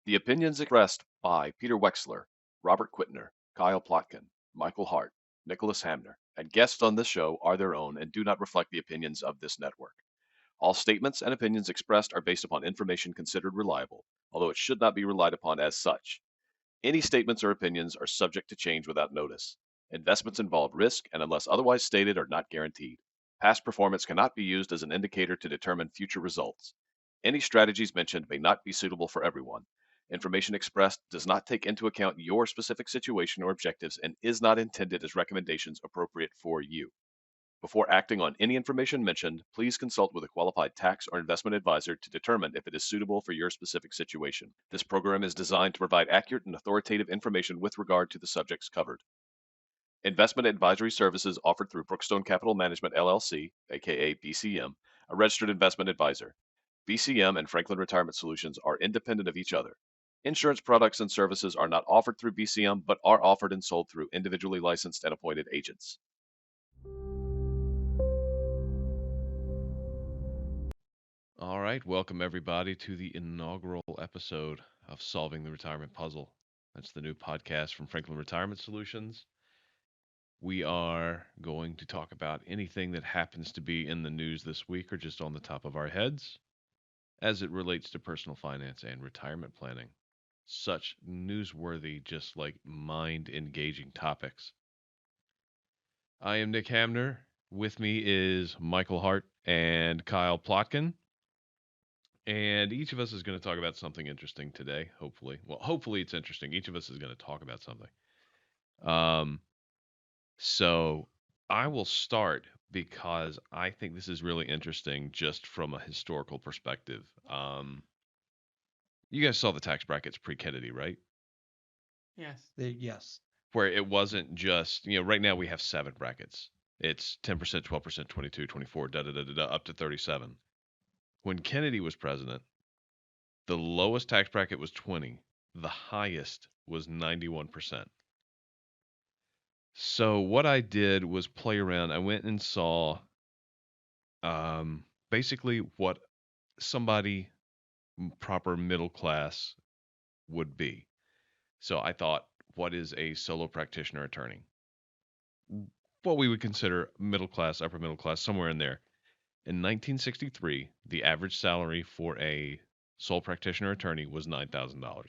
The opinions expressed by Peter Wexler, Robert Quittner, Kyle Plotkin, Michael Hart, Nicholas Hamner, and guests on this show are their own and do not reflect the opinions of this network. All statements and opinions expressed are based upon information considered reliable, although it should not be relied upon as such. Any statements or opinions are subject to change without notice. Investments involve risk and, unless otherwise stated, are not guaranteed. Past performance cannot be used as an indicator to determine future results. Any strategies mentioned may not be suitable for everyone. Information expressed does not take into account your specific situation or objectives and is not intended as recommendations appropriate for you. Before acting on any information mentioned, please consult with a qualified tax or investment advisor to determine if it is suitable for your specific situation. This program is designed to provide accurate and authoritative information with regard to the subjects covered. Investment advisory services offered through Brookstone Capital Management LLC, aka BCM, a registered investment advisor. BCM and Franklin Retirement Solutions are independent of each other. Insurance products and services are not offered through BCM but are offered and sold through individually licensed and appointed agents. All right, welcome everybody to the inaugural episode of Solving the Retirement Puzzle. That's the new podcast from Franklin Retirement Solutions. We are going to talk about anything that happens to be in the news this week or just on the top of our heads as it relates to personal finance and retirement planning. Such newsworthy, just like mind engaging topics. I am Nick Hamner. With me is Michael Hart and Kyle Plotkin. And each of us is going to talk about something interesting today, hopefully. Well, hopefully it's interesting. Each of us is going to talk about something. Um, so I will start because I think this is really interesting just from a historical perspective. You guys saw the tax brackets pre-Kennedy, right? Yes. Yes. Where it wasn't just, right now we have 7 brackets. It's 10%, 12%, 22, 24, da da da da, da up to 37. When Kennedy was president, the lowest tax bracket was 20. The highest was 91%. So what I did was play around. I went and saw basically what somebody proper middle class would be. So I thought, what is a solo practitioner attorney? What we would consider middle class, upper middle class, somewhere in there. In 1963, the average salary for a sole practitioner attorney was $9,000.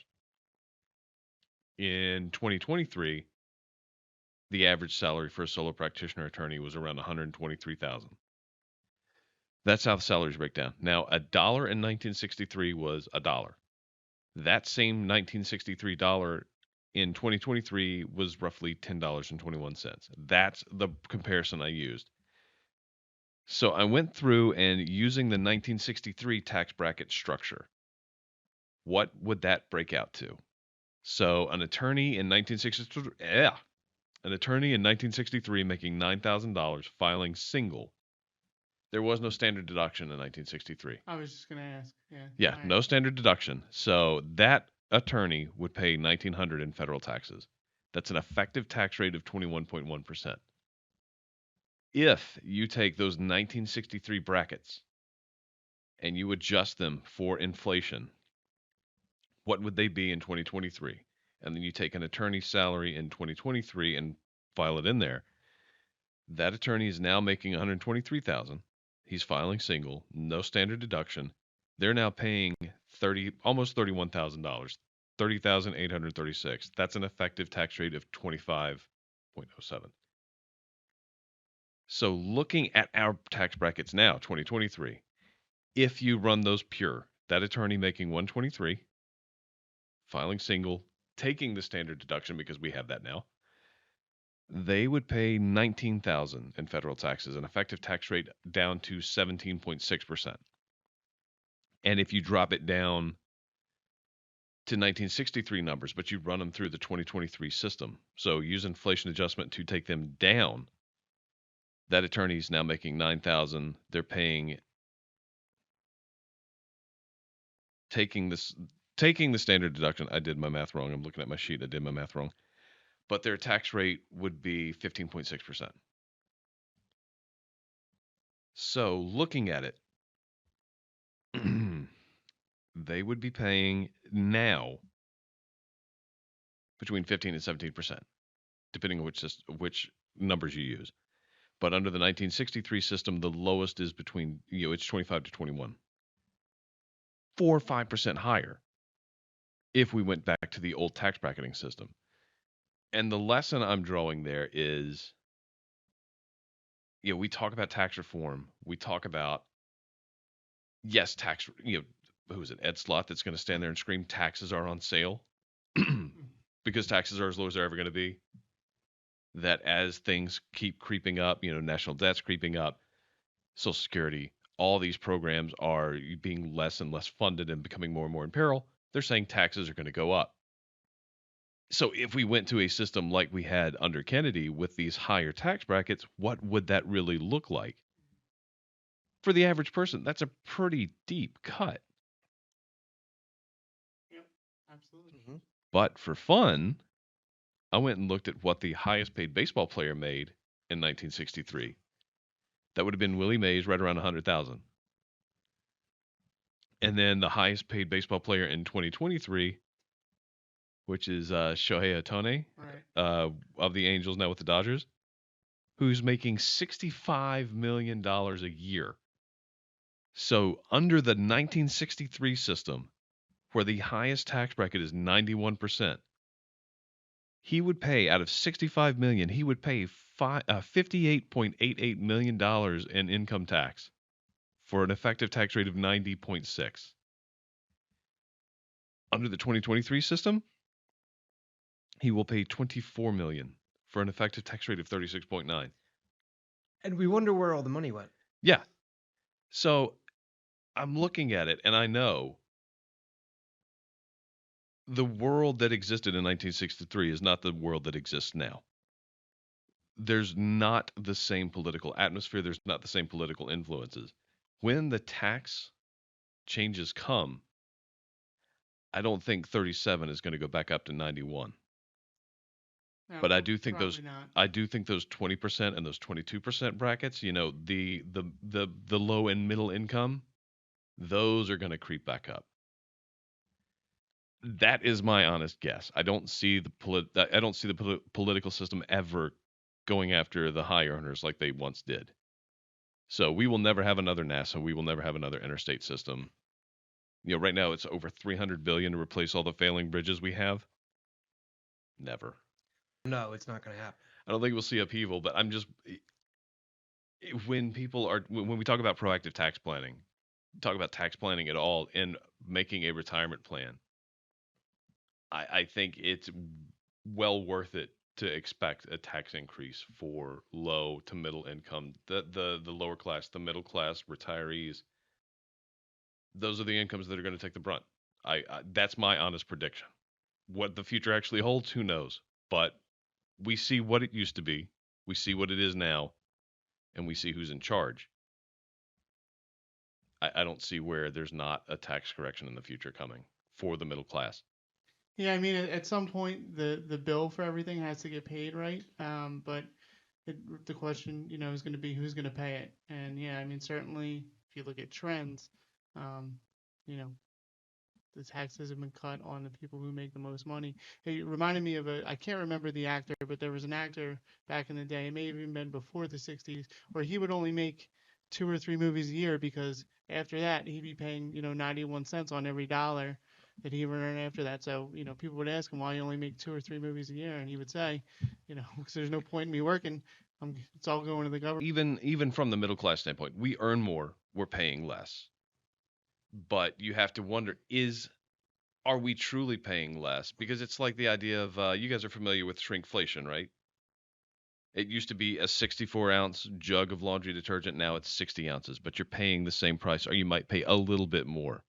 In 2023, the average salary for a solo practitioner attorney was around 123,000. That's how the salaries break down. Now, a dollar in 1963 was a dollar. That same 1963 dollar in 2023 was roughly $10.21. That's the comparison I used. So I went through and using the 1963 tax bracket structure, what would that break out to? So an attorney in 1963 making $9,000 filing single. There was no standard deduction in 1963. I was just gonna ask. Yeah. Yeah, no standard deduction. So that attorney would pay $1,900 in federal taxes. That's an effective tax rate of 21.1%. If you take those 1963 brackets and you adjust them for inflation, what would they be in 2023? And then you take an attorney's salary in 2023 and file it in there. That attorney is now making $123,000. He's filing single, no standard deduction. They're now paying almost $31,000, $30,836. That's an effective tax rate of 25.07. So looking at our tax brackets now, 2023, if you run those pure, that attorney making 123, filing single, taking the standard deduction because we have that now, they would pay $19,000 in federal taxes, an effective tax rate down to 17.6%. And if you drop it down to 1963 numbers, but you run them through the 2023 system, so use inflation adjustment to take them down, that attorney is now making $9,000. They're paying, taking the standard deduction. I did my math wrong. I'm looking at my sheet. I did my math wrong. But their tax rate would be 15.6%. So looking at it, they would be paying now between 15 and 17%, depending on which numbers you use. But under the 1963 system, the lowest is between, it's 25 to 21. 4 or 5% higher if we went back to the old tax bracketing system. And the lesson I'm drawing there is, we talk about tax reform. We talk about, yes, tax, who is it, Ed Slott, that's going to stand there and scream taxes are on sale because taxes are as low as they're ever going to be. That as things keep creeping up, national debt's creeping up, Social Security, all these programs are being less and less funded and becoming more and more in peril. They're saying taxes are going to go up. So if we went to a system like we had under Kennedy with these higher tax brackets, what would that really look like? For the average person, that's a pretty deep cut. Yep, absolutely. Mm-hmm. But for fun, I went and looked at what the highest paid baseball player made in 1963. That would have been Willie Mays, right around 100,000. And then the highest paid baseball player in 2023, which is Shohei Ohtani, Right. of the Angels, now with the Dodgers, who's making $65 million a year. So under the 1963 system, where the highest tax bracket is 91%, he would pay, out of $65 million, he would pay $58.88 million in income tax for an effective tax rate of 90.6. Under the 2023 system, he will pay $24 million for an effective tax rate of 36.9. And we wonder where all the money went. Yeah. So I'm looking at it, and I know the world that existed in 1963 is not the world that exists now. There's not the same political atmosphere. There's not the same political influences. When the tax changes come, I don't think 37 is going to go back up to 91. No, But I do think probably not. I do think those 20% and those 22% brackets, the low and middle income, those are going to creep back up. That is my honest guess. I don't see the political system ever going after the high earners like they once did. So we will never have another NASA. We will never have another interstate system. Right now it's over $300 billion to replace all the failing bridges we have. Never. No, it's not going to happen. I don't think we'll see upheaval, but when we talk about proactive tax planning, talk about tax planning at all and making a retirement plan, I think it's well worth it to expect a tax increase for low to middle income, the lower class, the middle class retirees. Those are the incomes that are going to take the brunt. That's my honest prediction. What the future actually holds, who knows? But we see what it used to be, we see what it is now, and we see who's in charge. I don't see where there's not a tax correction in the future coming for the middle class. Yeah, I mean, at some point, the bill for everything has to get paid, right? But the question, is going to be who's going to pay it. And yeah, I mean, certainly, if you look at trends, you know, the taxes have been cut on the people who make the most money. It reminded me of I can't remember the actor, but there was an actor back in the day, it may have even been before the 60s, where he would only make 2 or 3 movies a year because after that, he'd be paying, 91 cents on every dollar that he would earn after that. So, people would ask him why you only make 2 or 3 movies a year. And he would say, because there's no point in me working. It's all going to the government. Even from the middle class standpoint, we earn more, we're paying less. But you have to wonder, are we truly paying less? Because it's like the idea of, you guys are familiar with shrinkflation, right? It used to be a 64-ounce jug of laundry detergent. Now it's 60 ounces, but you're paying the same price, or you might pay a little bit more.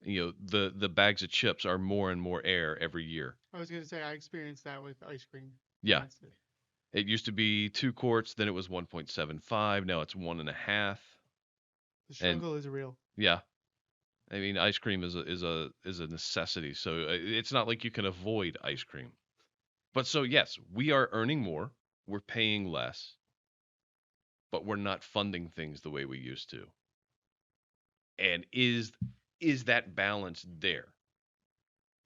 The bags of chips are more and more air every year. I was going to say, I experienced that with ice cream. Yeah. It used to be 2 quarts, then it was 1.75. Now it's 1.5. The struggle is real. Yeah. I mean, ice cream is a necessity. So it's not like you can avoid ice cream. But so yes, we are earning more, we're paying less, but we're not funding things the way we used to. And is that balance there?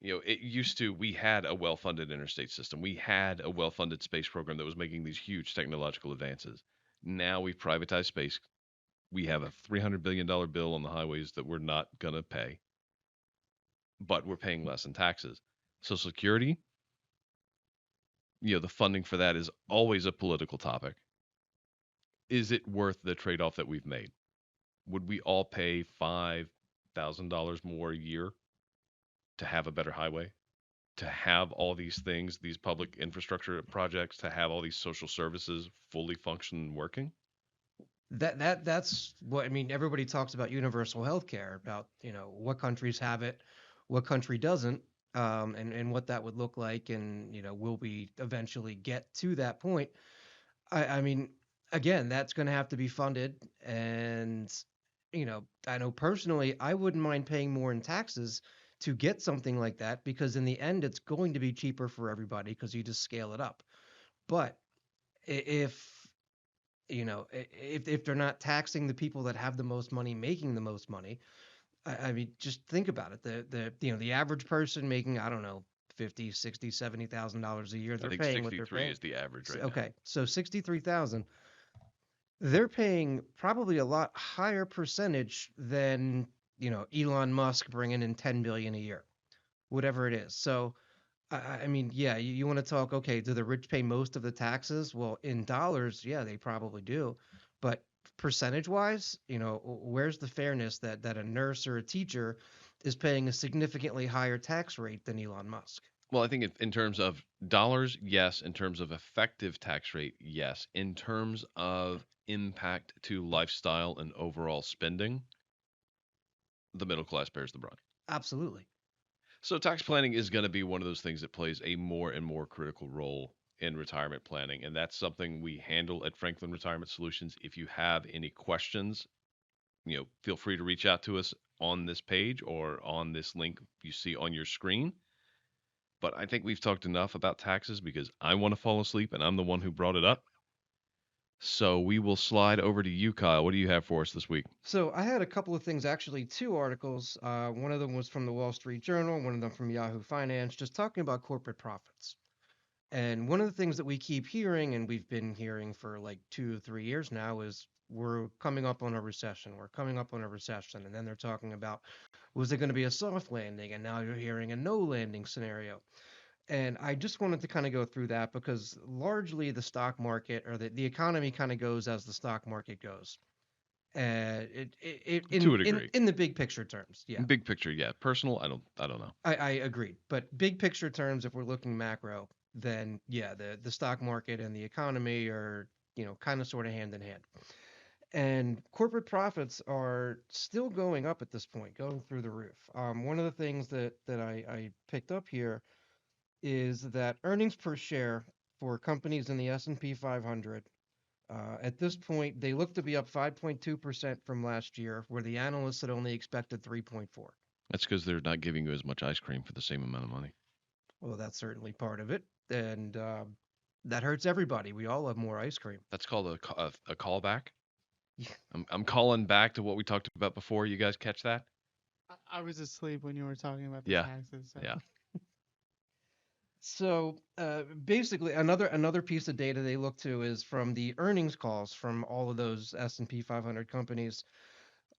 It used to, we had a well-funded interstate system. We had a well-funded space program that was making these huge technological advances. Now we've privatized space. We have a $300 billion bill on the highways that we're not going to pay, but we're paying less in taxes. Social Security, the funding for that is always a political topic. Is it worth the trade-off that we've made? Would we all pay $5,000 more a year to have a better highway, to have all these things, these public infrastructure projects, to have all these social services fully function and working? That's what I mean. Everybody talks about universal health care, about what countries have it, what country doesn't, and what that would look like, and will we eventually get to that point? I mean, again, that's going to have to be funded, and I know personally, I wouldn't mind paying more in taxes to get something like that because in the end, it's going to be cheaper for everybody because you just scale it up. But if if they're not taxing the people that have the most money making the most money, I mean, just think about it. The average person making, I don't know, 50, 60, $70,000 a year, I they're think paying what they're 63 paying. is the average right now. Okay, so 63,000, they're paying probably a lot higher percentage than, Elon Musk bringing in 10 billion a year, whatever it is. So I mean, yeah, you want to talk, okay, do the rich pay most of the taxes? Well, in dollars, yeah, they probably do. But percentage wise, where's the fairness that a nurse or a teacher is paying a significantly higher tax rate than Elon Musk? Well, I think in terms of dollars, yes. In terms of effective tax rate, yes. In terms of impact to lifestyle and overall spending, the middle class bears the brunt. Absolutely. So tax planning is going to be one of those things that plays a more and more critical role in retirement planning, and that's something we handle at Franklin Retirement Solutions. If you have any questions, feel free to reach out to us on this page or on this link you see on your screen. But I think we've talked enough about taxes because I want to fall asleep and I'm the one who brought it up. So we will slide over to you, Kyle. What do you have for us this week? So I had a couple of things, actually, two articles. One of them was from the Wall Street Journal, one of them from Yahoo Finance, just talking about corporate profits. And one of the things that we keep hearing, and we've been hearing for like 2 or 3 years now, is we're coming up on a recession. We're coming up on a recession. And then they're talking about, was it going to be a soft landing? And now you're hearing a no landing scenario. And I just wanted to kind of go through that because largely the stock market or the economy kind of goes as the stock market goes. To a degree. In the big picture terms, yeah. Big picture, yeah. Personal, I don't know. I agree. But big picture terms, if we're looking macro, then yeah, the stock market and the economy are, kind of sort of hand in hand. And corporate profits are still going up at this point, going through the roof. One of the things that I picked up here is that earnings per share for companies in the S&P 500 at this point, they look to be up 5.2% from last year, where the analysts had only expected 3.4. That's because they're not giving you as much ice cream for the same amount of money. Well, that's certainly part of it, and that hurts everybody. We all have more ice cream. That's called a callback. Yeah. I'm calling back to what we talked about before. You guys catch that? I was asleep when you were talking about the Yeah. taxes. So. Yeah. So basically, another piece of data they look to is from the earnings calls from all of those S&P 500 companies.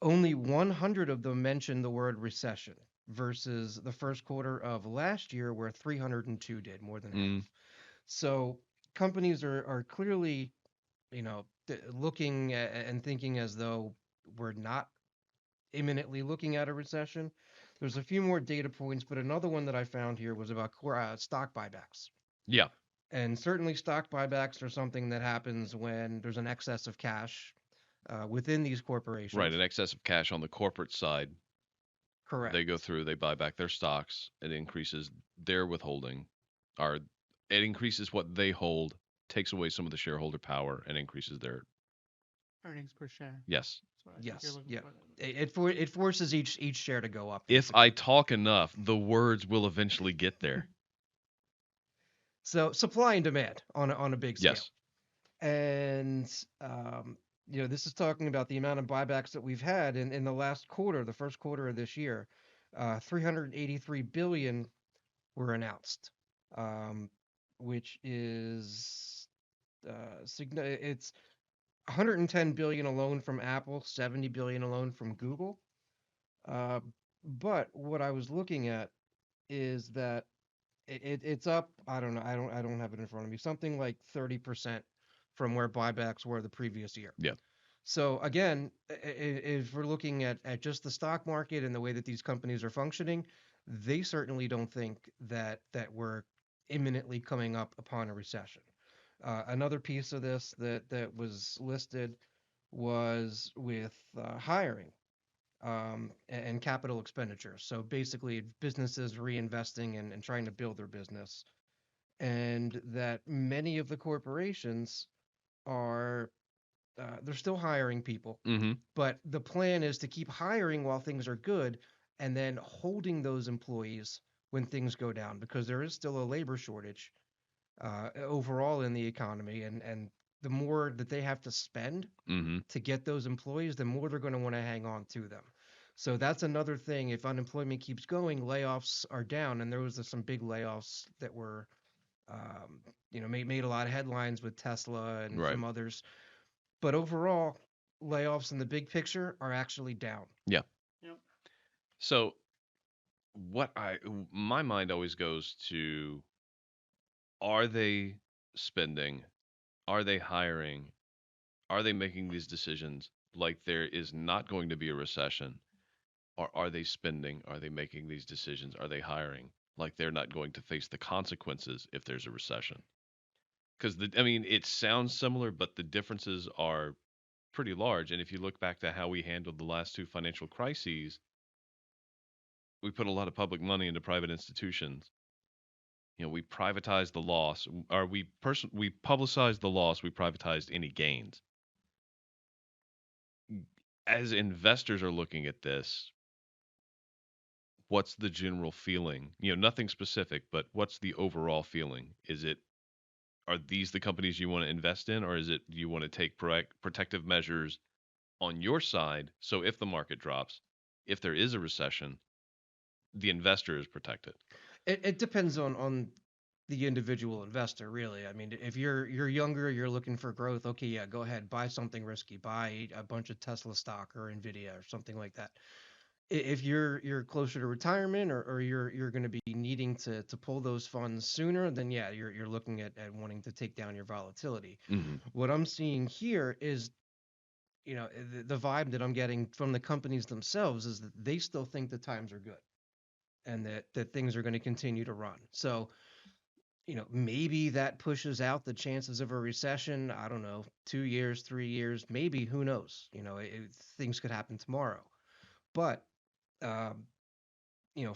Only 100 of them mentioned the word recession versus the first quarter of last year, where 302 did, more than half. So companies are clearly, looking and thinking as though we're not imminently looking at a recession. There's a few more data points, but another one that I found here was about stock buybacks. Yeah. And certainly stock buybacks are something that happens when there's an excess of cash within these corporations. Right, an excess of cash on the corporate side. Correct. They go through, they buy back their stocks. It increases their withholding, or it increases what they hold, takes away some of the shareholder power, and increases their Earnings per share. yes. Yes. Yeah. It forces each share to go up. If I talk enough, the words will eventually get there. So supply and demand on a big scale. Yes. And this is talking about the amount of buybacks that we've had in the last quarter, the first quarter of this year, 383 billion were announced, um, which is it's 110 billion alone from Apple, 70 billion alone from Google. Uh, but what I was looking at is that it's up. I don't know. I don't have it in front of me. Something like 30% from where buybacks were the previous year. Yeah. So again, if we're looking at just the stock market and the way that these companies are functioning, they certainly don't think that we're imminently coming up upon a recession. Another piece of this that was listed was with hiring and capital expenditures. So basically, businesses reinvesting and trying to build their business, and that many of the corporations are they're still hiring people, Mm-hmm. but the plan is to keep hiring while things are good, and then holding those employees when things go down, because there is still a labor shortage overall in the economy, and the more that they have to spend Mm-hmm. to get those employees, the more they're going to want to hang on to them. So that's another thing. If unemployment keeps going, layoffs are down, and there was some big layoffs that were, um, made a lot of headlines with Tesla and Right. some others. But overall, layoffs in the big picture are actually down. Yeah. Yep. So what my mind always goes to, are they spending? Are they hiring? Are they making these decisions like there is not going to be a recession? Or are they spending? Are they making these decisions? Are they hiring like they're not going to face the consequences if there's a recession? Because I mean, it sounds similar, but the differences are pretty large. And if you look back to how we handled the last two financial crises, we put a lot of public money into private institutions. We privatized the loss, or we publicized the loss, we privatized any gains. As investors are looking at this, what's the general feeling? Nothing specific, but what's the overall feeling? Are these the companies you want to invest in, or is it you want to take protective measures on your side, so if the market drops, if there is a recession, the investor is protected? It depends on the individual investor, really. I mean, if you're younger, you're looking for growth. Okay, yeah, go ahead, buy something risky, buy a bunch of Tesla stock or Nvidia or something like that. If you're closer to retirement, or you're going to be needing to pull those funds sooner, then yeah, you're looking at wanting to take down your volatility. Mm-hmm. What I'm seeing here is, the vibe that I'm getting from the companies themselves is that they still think the times are good, and that things are going to continue to run. So, maybe that pushes out the chances of a recession. I don't know, 2 years, 3 years, maybe, who knows? Things could happen tomorrow. But um,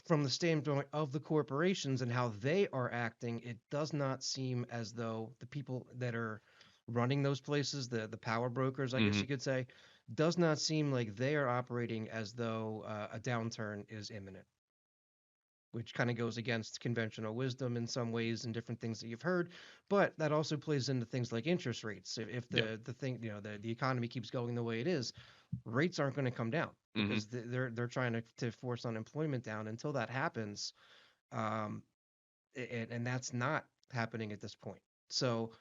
from the standpoint of the corporations and how they are acting, it does not seem as though the people that are running those places, the power brokers, I guess Mm-hmm. you could say, does not seem like they are operating as though a downturn is imminent, which kind of goes against conventional wisdom in some ways and different things that you've heard. But that also plays into things like interest rates. If Yeah. the thing, the economy keeps going the way it is, rates aren't going to come down, Mm-hmm. because they're trying to force unemployment down. Until that happens, um, and that's not happening at this point. So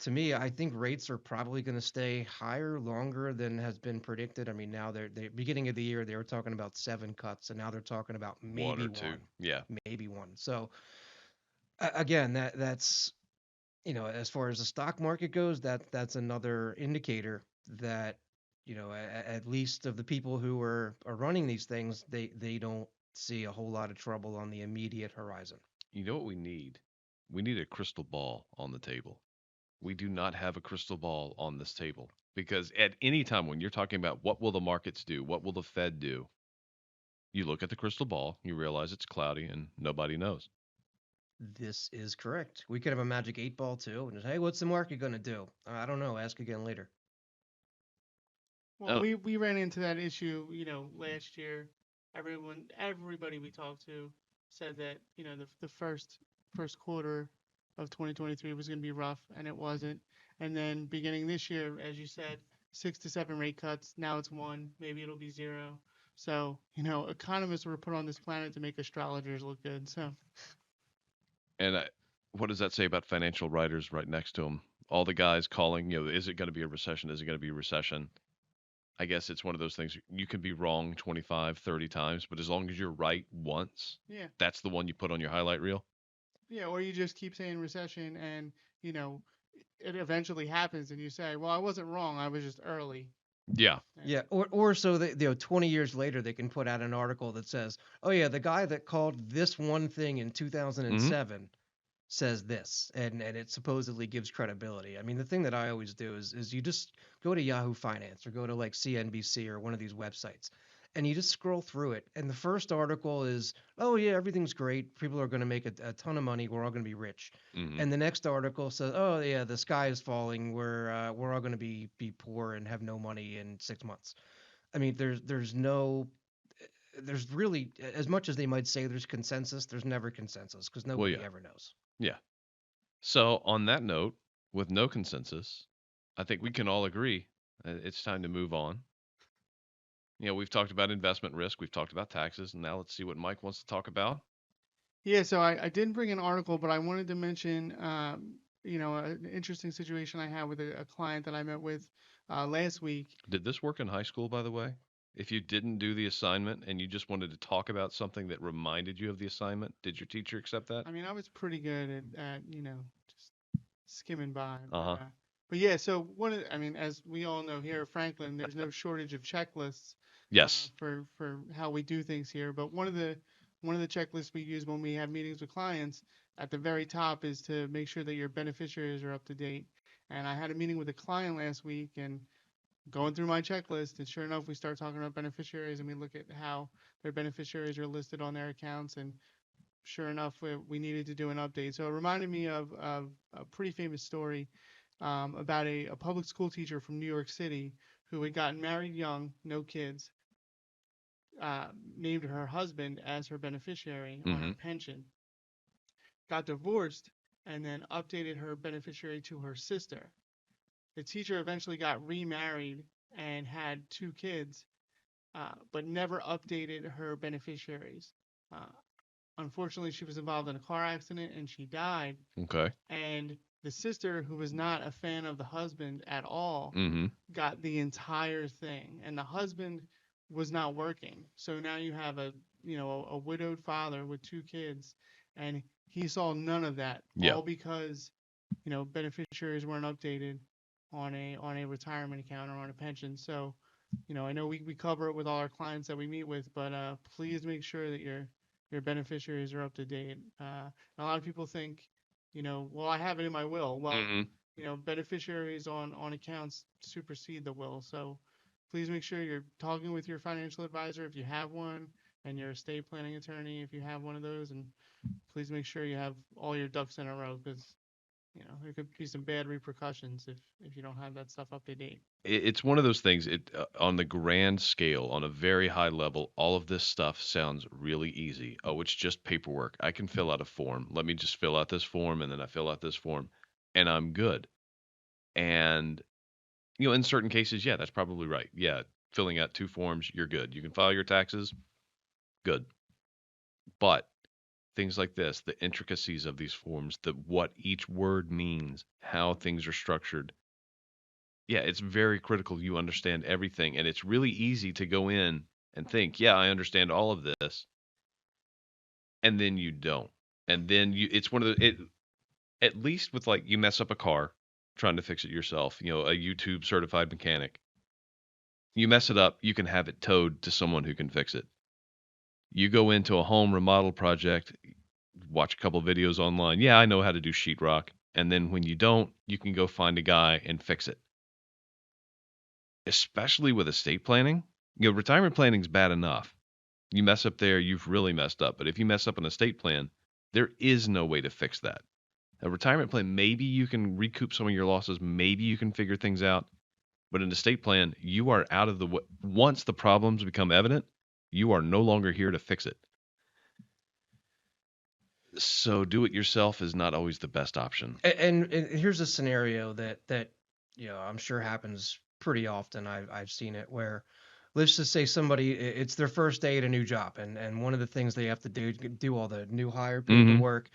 to me, I think rates are probably going to stay higher longer than has been predicted. I mean, now they're beginning of the year they were talking about 7 cuts, and now they're talking about One maybe or two. one, Yeah. maybe one. So again, that's, as far as the stock market goes, that's another indicator that, at least of the people who are running these things, they don't see a whole lot of trouble on the immediate horizon. You know what we need? We need a crystal ball on the table. We do not have a crystal ball on this table, because at any time when you're talking about what will the markets do, what will the Fed do, you look at the crystal ball, you realize it's cloudy and nobody knows. This is correct. We could have a magic 8 ball too, and just, hey, what's the market going to do? I don't know. Ask again later. Well, Oh, we ran into that issue, last year. Everybody we talked to said that, the first quarter of 2023 was going to be rough, and it wasn't. And then beginning this year, as you said, 6 to 7 rate cuts. Now it's one. Maybe it'll be zero. So, economists were put on this planet to make astrologers look good. So, And what does that say about financial writers right next to him? All the guys calling, is it going to be a recession? Is it going to be a recession? I guess it's one of those things. You can be wrong 25, 30 times, but as long as you're right once, Yeah. that's the one you put on your highlight reel. Yeah, or you just keep saying recession and, it eventually happens and you say, well, I wasn't wrong. I was just early. Yeah. Yeah, or so that 20 years later they can put out an article that says, "Oh yeah, the guy that called this one thing in 2007 says this," and it supposedly gives credibility. I mean, the thing that I always do is you just go to Yahoo Finance or go to like CNBC or one of these websites, and you just scroll through it. And the first article is, "Oh yeah, everything's great. People are going to make a ton of money. We're all going to be rich." Mm-hmm. And the next article says, "Oh yeah, the sky is falling. We're all going to be poor and have no money in 6 months." I mean, there's really, as much as they might say there's consensus, there's never consensus because Well, nobody yeah. ever knows. Yeah. So, on that note, with no consensus, I think we can all agree it's time to move on. We've talked about investment risk, we've talked about taxes, and now let's see what Mike wants to talk about. Yeah, so I didn't bring an article, but I wanted to mention, an interesting situation I had with a client that I met with last week. Did this work in high school, by the way? If you didn't do the assignment and you just wanted to talk about something that reminded you of the assignment, did your teacher accept that? I mean, I was pretty good at just skimming by. Uh huh. But yeah, so I mean, as we all know here at Franklin, there's no shortage of checklists Yes. for how we do things here. But one of the checklists we use when we have meetings with clients at the very top is to make sure that your beneficiaries are up to date. And I had a meeting with a client last week and going through my checklist, and sure enough, we start talking about beneficiaries and we look at how their beneficiaries are listed on their accounts, and sure enough, we needed to do an update. So it reminded me of a pretty famous story about a public school teacher from New York City who had gotten married young, no kids, named her husband as her beneficiary on her Mm-hmm. pension, got divorced, and then updated her beneficiary to her sister. The teacher eventually got remarried and had two kids, but never updated her beneficiaries. Uh, Unfortunately, she was involved in a car accident and she died. Okay. And the sister, who was not a fan of the husband at all, Mm-hmm. got the entire thing. And the husband was not working. So now you have a widowed father with two kids, and he saw none of that, Yeah. all because beneficiaries weren't updated on a retirement account or on a pension. So I know we cover it with all our clients that we meet with, but please make sure that your beneficiaries are up to date. A lot of people think, well, I have it in my will. Well, Mm-hmm. beneficiaries on accounts supersede the will. So please make sure you're talking with your financial advisor if you have one, and your estate planning attorney if you have one of those, and please make sure you have all your ducks in a row because there could be some bad repercussions if you don't have that stuff up to date. It's one of those things. On the grand scale, on a very high level, all of this stuff sounds really easy. Oh, it's just paperwork. I can fill out a form. Let me just fill out this form, and then I fill out this form, and I'm good. And in certain cases, yeah, that's probably right. Yeah, filling out two forms, you're good. You can file your taxes, good. But things like this, the intricacies of these forms, what each word means, how things are structured. Yeah, it's very critical you understand everything, and it's really easy to go in and think, yeah, I understand all of this, and then you don't. And then it's one of at least with like you mess up a car trying to fix it yourself, a YouTube certified mechanic. You mess it up, you can have it towed to someone who can fix it. You go into a home remodel project, watch a couple videos online. Yeah, I know how to do sheetrock. And then when you don't, you can go find a guy and fix it. Especially with estate planning. Retirement planning is bad enough. You mess up there, you've really messed up. But if you mess up an estate plan, there is no way to fix that. A retirement plan, maybe you can recoup some of your losses. Maybe you can figure things out. But an estate plan, you are out of the way. Once the problems become evident, you are no longer here to fix it. So do it yourself is not always the best option. And here's a scenario that I'm sure happens pretty often. I've seen it where, let's just say somebody, it's their first day at a new job, and one of the things they have to do all the new hire paperwork.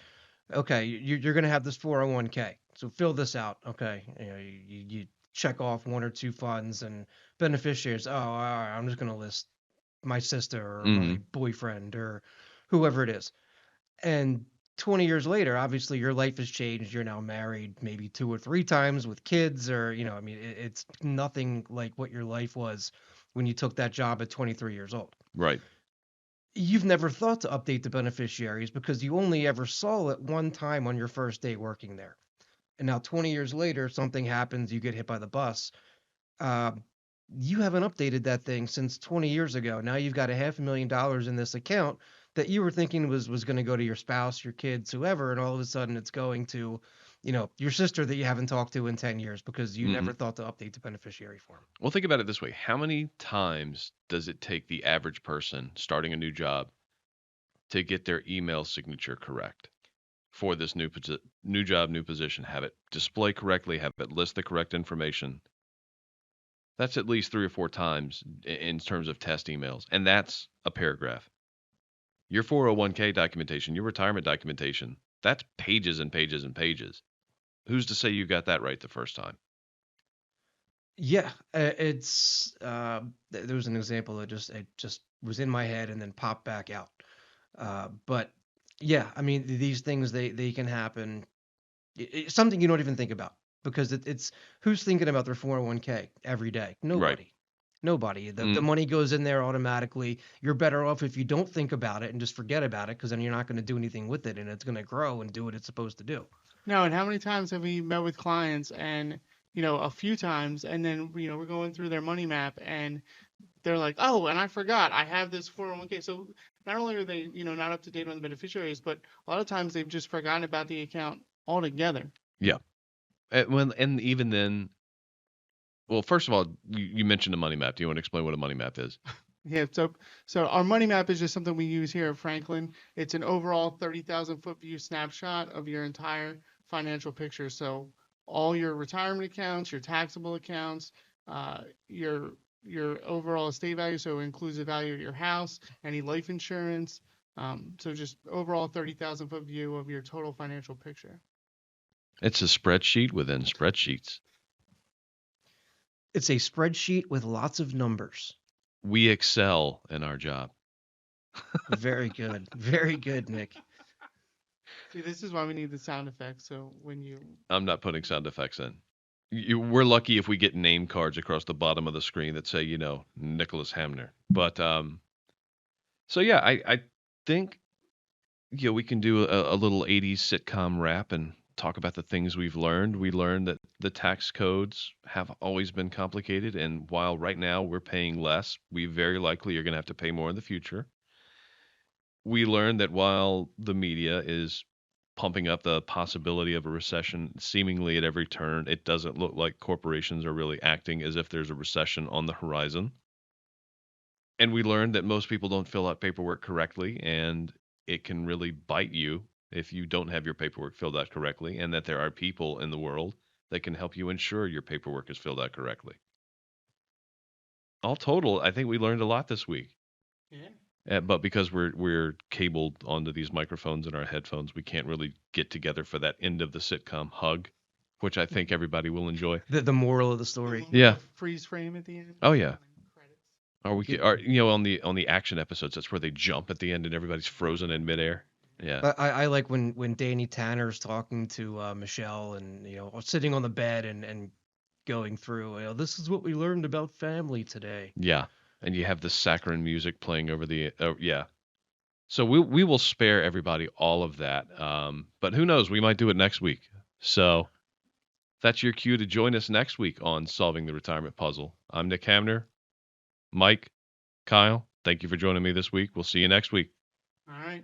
Okay, you're going to have this 401k. So fill this out. Okay. You check off one or two funds and beneficiaries. Oh, all right, I'm just going to list my sister or Mm-hmm. my boyfriend or whoever it is. And 20 years later, obviously your life has changed. You're now married maybe 2 or 3 times with kids, or, I mean, it's nothing like what your life was when you took that job at 23 years old. Right. You've never thought to update the beneficiaries because you only ever saw it one time on your first day working there. And now 20 years later, something happens, you get hit by the bus. Uh, you haven't updated that thing since 20 years ago. Now you've got $500,000 in this account that you were thinking was going to go to your spouse, your kids, whoever, and all of a sudden it's going to, your sister that you haven't talked to in 10 years because you Mm-hmm. never thought to update the beneficiary form. Well, think about it this way. How many times does it take the average person starting a new job to get their email signature correct for this new job, new position? Have it display correctly, have it list the correct information. That's at least 3 or 4 times in terms of test emails, and that's a paragraph. Your 401k documentation, your retirement documentation, that's pages and pages and pages. Who's to say you got that right the first time? Yeah, it's there was an example that just was in my head and then popped back out. But yeah, I mean these things they can happen. It's something you don't even think about because it's who's thinking about their 401k every day? Right. Nobody. Nobody. The Mm, money goes in there automatically. You're better off if you don't think about it and just forget about it because then you're not going to do anything with it and it's going to grow and do what it's supposed to do. No, and how many times have we met with clients and, a few times, and then, we're going through their money map and they're like, oh, and I forgot I have this 401k. So not only are they, not up to date on the beneficiaries, but a lot of times they've just forgotten about the account altogether. yeah. And even then, well, first of all, you mentioned a money map. Do you want to explain what a money map is? Yeah, so our money map is just something we use here at Franklin. It's an overall 30,000 foot view snapshot of your entire financial picture. So all your retirement accounts, your taxable accounts, your overall estate value, so it includes the value of your house, any life insurance. So just overall 30,000 foot view of your total financial picture. It's a spreadsheet within spreadsheets. It's a spreadsheet with lots of numbers. We excel in our job. Very good. Very good, Nick. See, this is why we need the sound effects. So when you I'm not putting sound effects in. We're lucky if we get name cards across the bottom of the screen that say, Nicholas Hamner. But so yeah, I think we can do a little 80s sitcom wrap and talk about the things we've learned. We learned that the tax codes have always been complicated, and while right now we're paying less, we very likely are going to have to pay more in the future. We learned that while the media is pumping up the possibility of a recession seemingly at every turn, it doesn't look like corporations are really acting as if there's a recession on the horizon. And we learned that most people don't fill out paperwork correctly, and it can really bite you if you don't have your paperwork filled out correctly, and that there are people in the world that can help you ensure your paperwork is filled out correctly. All total, I think we learned a lot this week. yeah. But because we're cabled onto these microphones and our headphones, we can't really get together for that end of the sitcom hug, which I think everybody will enjoy. The moral of the story. Yeah. Freeze frame at the end. Oh yeah. Credits. Or we Get- could, or on the action episodes, that's where they jump at the end and everybody's frozen in midair. Yeah. I like when Danny Tanner's talking to Michelle and sitting on the bed and going through this is what we learned about family today. Yeah. And you have the saccharine music playing over the yeah. So we will spare everybody all of that. But who knows? We might do it next week. So that's your cue to join us next week on Solving the Retirement Puzzle. I'm Nick Hamner. Mike, Kyle, thank you for joining me this week. We'll see you next week. All right.